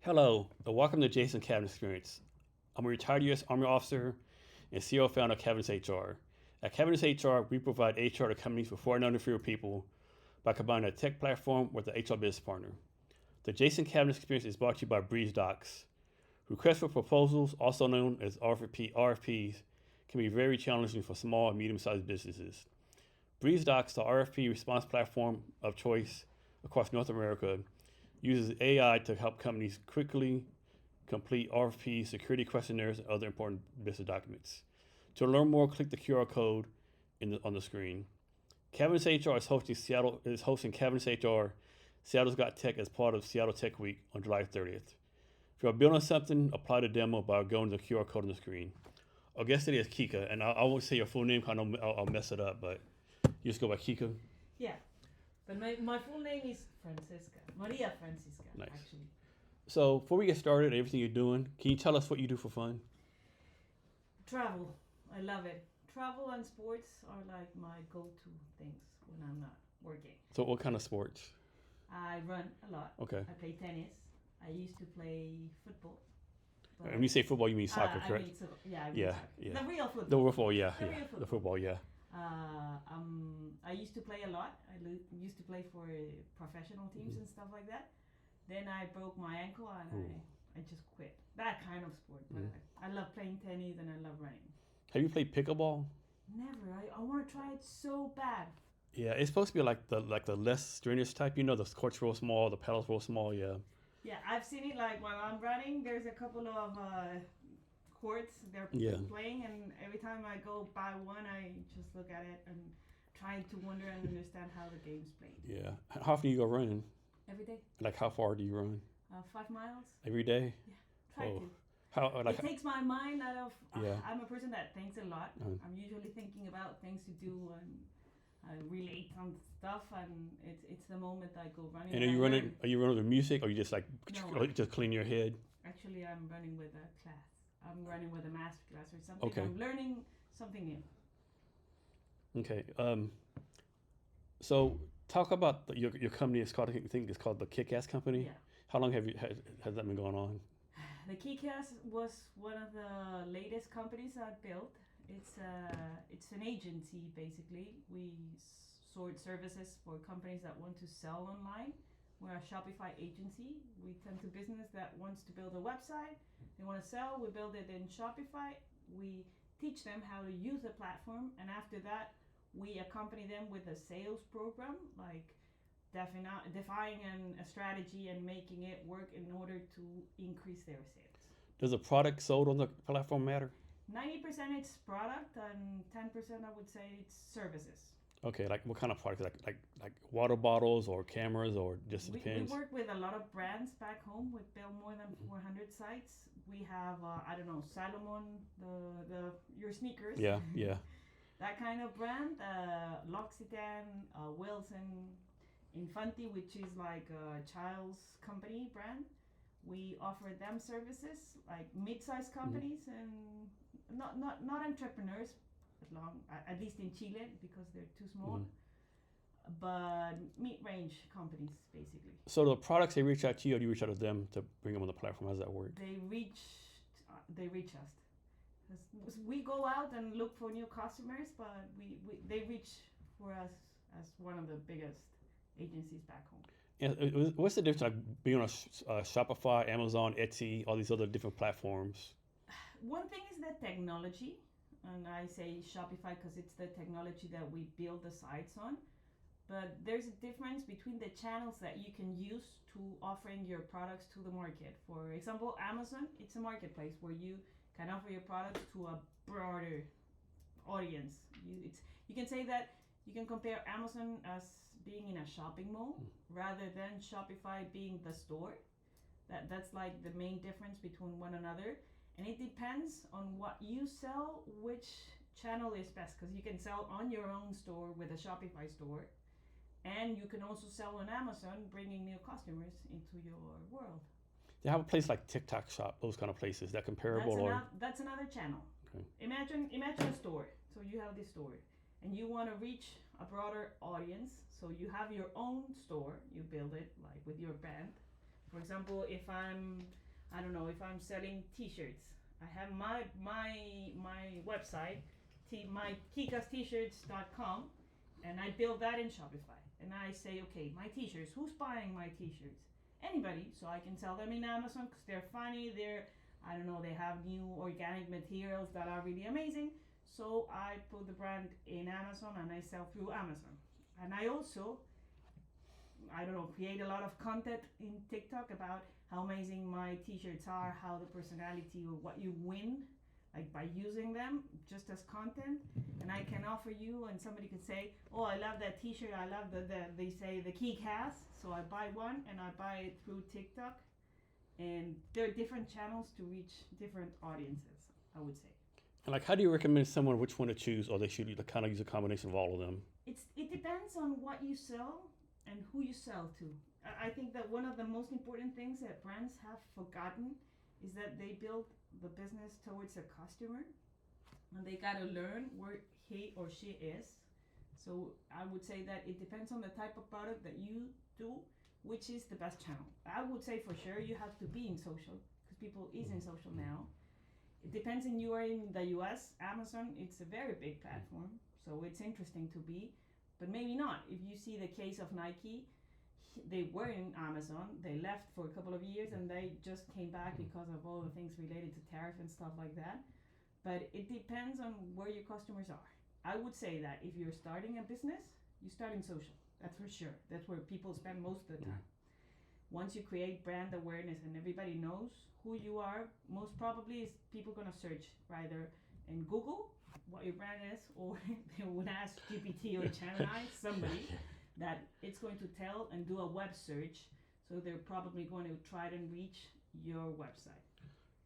Hello, and welcome to Jason Cabin Experience. I'm a retired U.S. Army officer and CEO founder of Cabinets HR. At Cabinets HR, we provide HR to companies with 400 people by combining a tech platform with an HR business partner. The Jason Cabinets Experience is brought to you by Breeze Docs. Requests for proposals, also known as RFPs, can be very challenging for small and medium-sized businesses. Breeze Docs, the RFP response platform of choice across North America, uses AI to help companies quickly complete RFP, security questionnaires, and other important business documents. To learn more, click the QR code on the screen. Cabinets HR is hosting Cabinets HR Seattle's Got Tech as part of Seattle Tech Week on July 30th. If you're building something, apply the demo by going to the QR code on the screen. Our guest today is Kika, and I won't say your full name because I'll mess it up, but you just go by Kika. Yeah, but my full name is Francisca, Maria Francisca, Nice. actually. So before we get started, everything you're doing, can you tell us what you do for fun? Travel, I love it. Travel and sports are like my go-to things when I'm not working. So what kind of sports? I run a lot. Okay. I play tennis. I used to play football. But when you say football, you mean soccer, correct? I mean yeah, soccer. yeah. The real football. The football, yeah, The yeah. real The football. football, yeah. I used to play a lot. Used to play for professional teams and stuff like that. Then I broke my ankle and I just quit. That kind of sport. But I love playing tennis and I love running. Have you played pickleball? Never. I want to try it so bad. Yeah, it's supposed to be like the less strenuous type. You know, the court's real small, the paddle's real small. Yeah. Yeah, I've seen it like while I'm running. There's a couple of courts they're playing, and every time I go by one, I just look at it and try to wonder and understand how the game's played. Yeah. How often do you go running? Every day. Like how far do you run? 5 miles. Every day? Yeah. Try to. How like? It takes my mind out of. Yeah. I'm a person that thinks a lot. I'm usually thinking about things to do and I relate on stuff, and it's the moment I go running. And are you running? Are you running with music, or you just like just clean your head? Actually, I'm running with a class. I'm running with a master class or something. Okay. I'm learning something new. Okay. So talk about your company. It's called, I think it's called the Kick-Ass Company. Yeah. How long has that been going on? The Kick-Ass was one of the latest companies I built. It's an agency basically. We sort services for companies that want to sell online. We're a Shopify agency. We tend to business that wants to build a website. They want to sell. We build it in Shopify. We teach them how to use the platform, and after that, we accompany them with a sales program, like defining a strategy and making it work in order to increase their sales. Does the product sold on the platform matter? 90% it's product and 10% I would say it's services. Okay, like what kind of products? Like water bottles or cameras, or just depends? We work with a lot of brands back home. We build more than 400 sites. We have Salomon, the your sneakers. Yeah, yeah. That kind of brand. L'Occitane, Wilson, Infanti, which is like a child's company brand. We offer them services like mid-sized companies and not entrepreneurs, at least in Chile because they're too small, but mid-range companies basically. So the products, they reach out to you, or do you reach out to them to bring them on the platform? How does that work? They reach us. We go out and look for new customers, but they reach for us as one of the biggest agencies back home. And what's the difference, like being on Shopify, Amazon, Etsy, all these other different platforms? One thing is the technology, and I say Shopify because it's the technology that we build the sites on. But there's a difference between the channels that you can use to offering your products to the market. For example, Amazon, it's a marketplace where you can offer your products to a broader audience. You can say that you can compare Amazon as being in a shopping mall rather than Shopify being the store. That's like the main difference between one another. And it depends on what you sell, which channel is best, because you can sell on your own store with a Shopify store, and you can also sell on Amazon, bringing new customers into your world. They have a place like TikTok Shop, those kind of places. That comparable? That's another channel. Okay. Imagine a store. So you have this store, and you want to reach a broader audience. So you have your own store. You build it like with your brand. For example, if I don't know, if I'm selling T-shirts, I have my website, mykika's-t-shirts.com, and I build that in Shopify. And I say, okay, my T-shirts, who's buying my T-shirts? Anybody, so I can sell them in Amazon because they're funny. I don't know, they have new organic materials that are really amazing. So I put the brand in Amazon and I sell through Amazon. And I also, I don't know, create a lot of content in TikTok about how amazing my T-shirts are, how the personality or what you win, like by using them just as content. And I can offer you, and somebody could say, oh, I love that T-shirt. I love they say the Kick-Ass. So I buy one and I buy it through TikTok. And there are different channels to reach different audiences, I would say. And like, how do you recommend someone which one to choose, or they should kind of use a combination of all of them? It depends on what you sell and who you sell to. I think that one of the most important things that brands have forgotten is that they build the business towards a customer, and they gotta learn where he or she is. So I would say that it depends on the type of product that you do, which is the best channel. I would say for sure you have to be in social, because people is in social now. It depends on you are in the US, Amazon, it's a very big platform, so it's interesting to be, but maybe not. If you see the case of Nike, they were in Amazon, they left for a couple of years and they just came back because of all the things related to tariff and stuff like that. But it depends on where your customers are. I would say that if you're starting a business, you start in social, that's for sure. That's where people spend most of the time. Once you create brand awareness and everybody knows who you are, most probably is people gonna search either in Google what your brand is, or they would ask GPT or Gemini, somebody that it's going to tell and do a web search. So they're probably going to try to reach your website.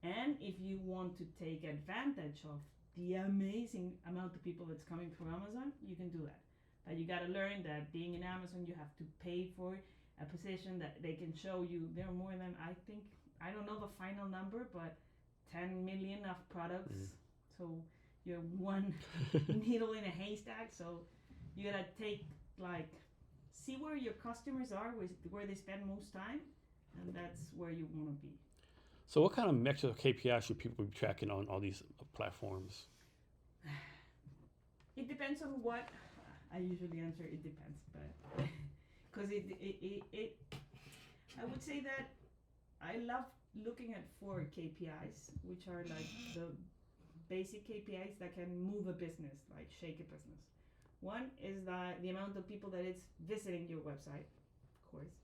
And if you want to take advantage of the amazing amount of people that's coming through Amazon, you can do that. But you gotta learn that being in Amazon, you have to pay for a position that they can show you. There are more than, I think, I don't know the final number, but 10 million of products. So you're one needle in a haystack. So you gotta take, like, see where your customers are, where they spend most time, and that's where you wanna be. So what kind of metrics or KPIs should people be tracking on all these platforms? It depends on what, I usually answer it depends, but because I would say that I love looking at 4 KPIs, which are like the basic KPIs that can move a business, like shake a business. One is the amount of people that it's visiting your website, of course.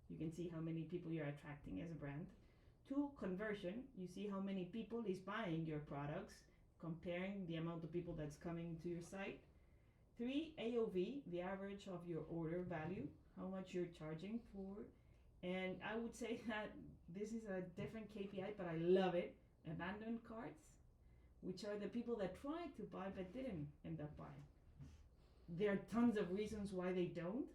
You can see how many people you're attracting as a brand. 2, conversion. You see how many people is buying your products, comparing the amount of people that's coming to your site. 3, AOV, the average of your order value, how much you're charging for. And I would say that this is a different KPI, but I love it. Abandoned carts, which are the people that tried to buy but didn't end up buying. There are tons of reasons why they don't.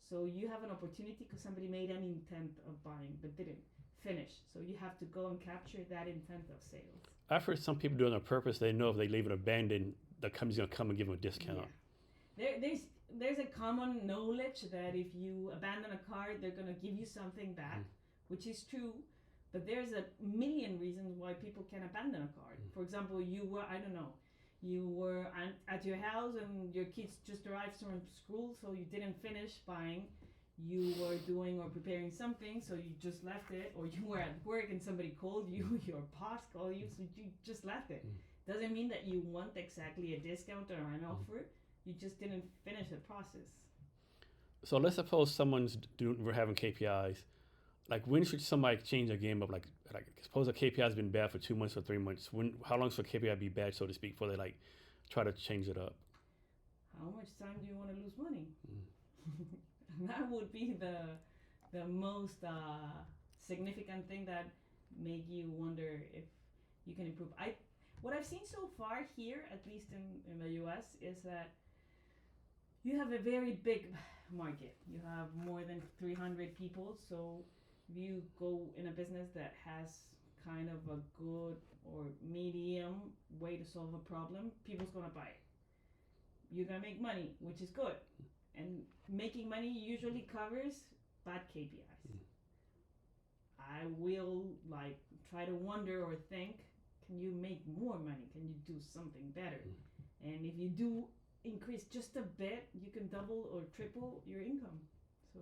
So you have an opportunity because somebody made an intent of buying but didn't finish. So you have to go and capture that intent of sales. I've heard some people do it on purpose. They know if they leave it abandoned, the company's gonna come and give them a discount. Yeah. There's a common knowledge that if you abandon a cart, they're gonna give you something back, which is true. But there's a million reasons why people can abandon a cart. For example, you were at your house and your kids just arrived from school, so you didn't finish buying. You were doing or preparing something, so you just left it, or you were at work and somebody called you, your boss called you, so you just left it. Doesn't mean that you want exactly a discount or an offer, you just didn't finish the process. So let's suppose we're having KPIs. Like, when should somebody change a game up? Like suppose a KPI has been bad for 2 months or 3 months. How long should a KPI be bad, so to speak, before they try to change it up? How much time do you want to lose money? That would be the most significant thing that make you wonder if you can improve. What I've seen so far here, at least in the US, is that you have a very big market. You have more than 300 people, so if you go in a business that has kind of a good or medium way to solve a problem, people's gonna buy it. You're gonna make money, which is good. And making money usually covers bad KPIs. I will like try to wonder or think, can you make more money? Can you do something better? And if you do increase just a bit, you can double or triple your income. So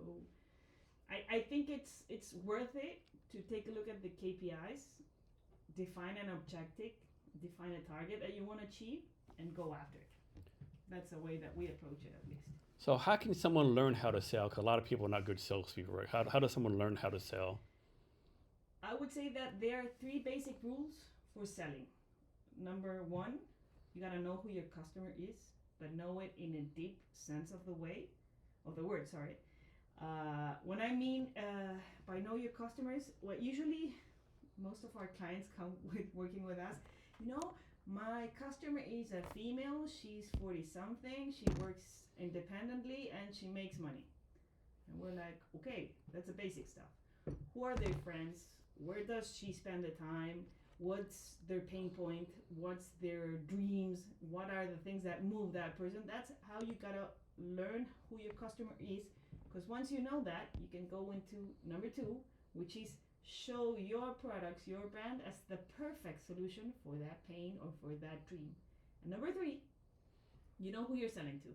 I think it's worth it to take a look at the KPIs, define an objective, define a target that you want to achieve, and go after it. That's the way that we approach it, at least. So how can someone learn how to sell? Because a lot of people are not good salespeople, right? How does someone learn how to sell? I would say that there are 3 basic rules for selling. Number 1, you gotta know who your customer is, but know it in a deep sense of the word. Sorry. When I mean by know your customers, what usually most of our clients come with working with us, my customer is a female, she's 40 something, she works independently and she makes money. And we're like, okay, that's the basic stuff. Who are their friends? Where does she spend the time? What's their pain point? What's their dreams? What are the things that move that person? That's how you gotta learn who your customer is. Because once you know that, you can go into number 2, which is show your products, your brand as the perfect solution for that pain or for that dream. And number 3, you know who you're selling to.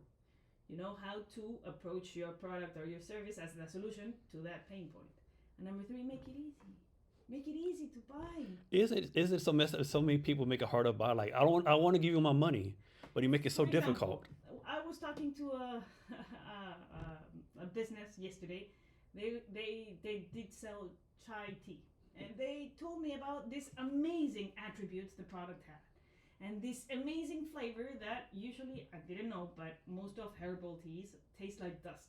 You know how to approach your product or your service as the solution to that pain point. And number 3, make it easy. Make it easy to buy. Is it so messed up? So many people make it hard to buy. Like I want to give you my money, but you make it so For example, difficult. I was talking to a business yesterday. They did sell chai tea, and they told me about this amazing attributes the product had, and this amazing flavor that usually I didn't know, but most of herbal teas taste like dust.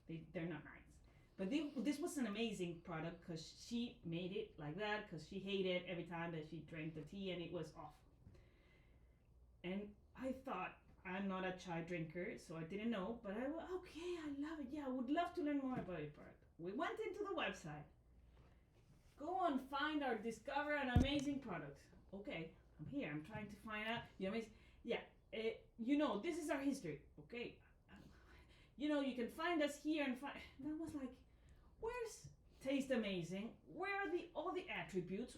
They're not nice. But this was an amazing product because she made it like that because she hated every time that she drank the tea and it was off. And I thought, I'm not a chai drinker, so I didn't know, but I love it. Yeah, I would love to learn more about your product. We went into the website. Go and find or discover an amazing product. Okay, I'm here. I'm trying to find out. This is our history. Okay. You can find us here and find. And I was like, where's taste amazing? Where are all the attributes?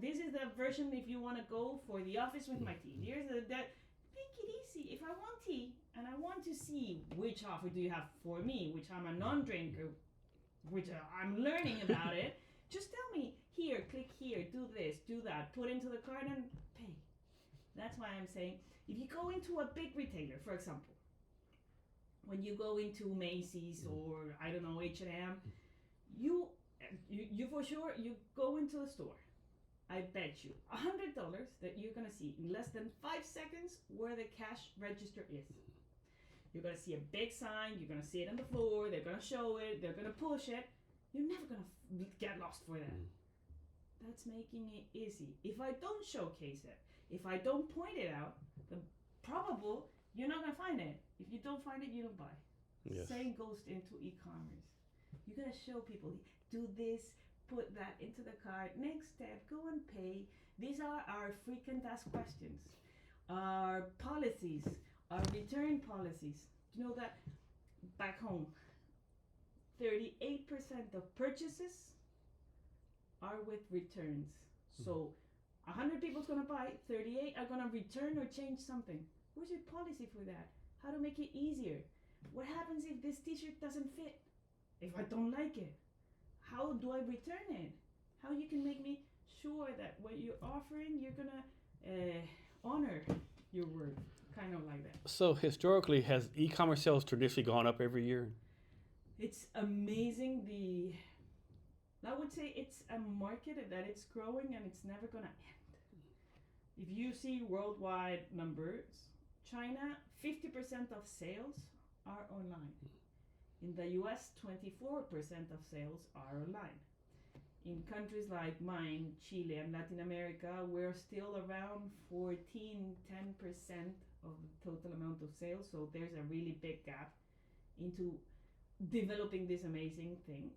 This is the version if you want to go for the office with my tea. Here's that. Make it easy. If I want tea and I want to see which offer do you have for me, which I'm a non-drinker, which I'm learning about it, just tell me, here, click here, do this, do that, put into the cart and pay. That's why I'm saying, if you go into a big retailer, for example, when you go into Macy's or, I don't know, H&M, you for sure, you go into the store. I bet you $100 that you're gonna see in less than 5 seconds where the cash register is. You're gonna see a big sign, you're gonna see it on the floor, they're gonna show it, they're gonna push it. You're never gonna get lost for that. That's making it easy. If I don't showcase it, if I don't point it out, the probable you're not gonna find it. If you don't find it, you don't buy. Yes. Same goes into e-commerce. You gotta show people, do this, put that into the cart. Next step, go and pay. These are our frequent asked questions. Our policies, our return policies. You know that back home, 38% of purchases are with returns. So 100 people's gonna buy, 38 are gonna return or change something. Where's your policy for that? How to make it easier? What happens if this t-shirt doesn't fit? If I don't like it? How do I return it? How you can make me sure that what you're offering, you're gonna honor your word, kind of like that. So historically, has e-commerce sales traditionally gone up every year? It's amazing. I would say it's a market that it's growing and it's never gonna end. If you see worldwide numbers, China, 50% of sales are online. In the US, 24% of sales are online. In countries like mine, Chile and Latin America, we're still around 10% of the total amount of sales. So there's a really big gap into developing this amazing thing.